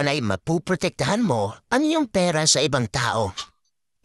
ay mapuprotektahan mo ang iyong pera sa ibang tao.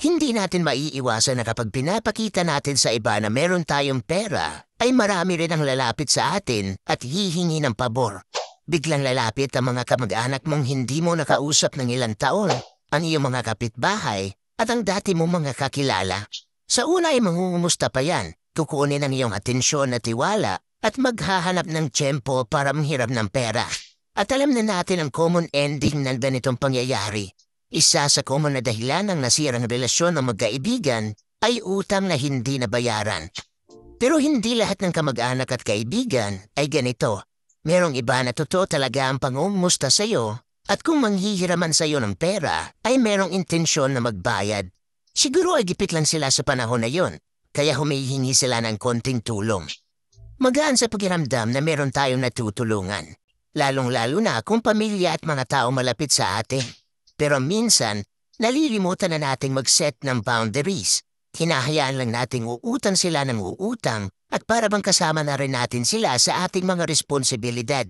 Hindi natin maiiwasan na kapag pinapakita natin sa iba na meron tayong pera, ay marami rin ang lalapit sa atin at hihingi ng pabor. Biglang lalapit ang mga kamag-anak mong hindi mo nakausap ng ilang taon, ang iyong mga kapitbahay at ang dati mong mga kakilala. Sa una ay mangungumusta pa yan, kukunin ang iyong atensyon at tiwala at maghahanap ng tiyempo para manghiram ng pera. At alam na natin ang common ending ng ganitong pangyayari. Isa sa common na dahilan ng nasirang relasyon ng magkaibigan ay utang na hindi nabayaran. Pero hindi lahat ng kamag-anak at kaibigan ay ganito. Merong iba na totoo talaga ang pangungumusta sa iyo at kung manghihiraman sa iyo ng pera ay merong intensyon na magbayad. Siguro ay gipit lang sila sa panahon na yon, kaya humihingi sila ng konting tulong. Magaan sa pakiramdam na meron tayong natutulungan, lalong-lalo na kung pamilya at mga tao malapit sa atin. Pero minsan, nalilimutan na nating mag-set ng boundaries. Hinahayaan lang nating uutang sila ng uutang at para bang kasama na rin natin sila sa ating mga responsibilidad.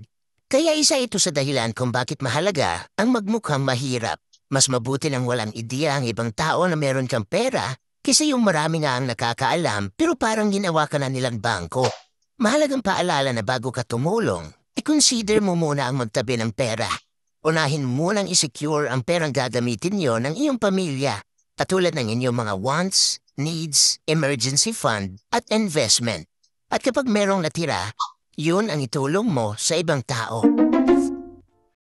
Kaya isa ito sa dahilan kung bakit mahalaga ang magmukhang mahirap. Mas mabuti nang walang ideya ang ibang tao na meron kang pera kaysa yung marami nga ang nakakaalam pero parang ginawa ka na nilang bangko. Mahalagang paalala na bago ka tumulong, i-consider mo muna ang magtabi ng pera. Unahin munang i-secure ang perang gagamitin nyo ng iyong pamilya, katulad ng inyong mga wants, needs, emergency fund at investment. At kapag merong natira, yun ang itulong mo sa ibang tao.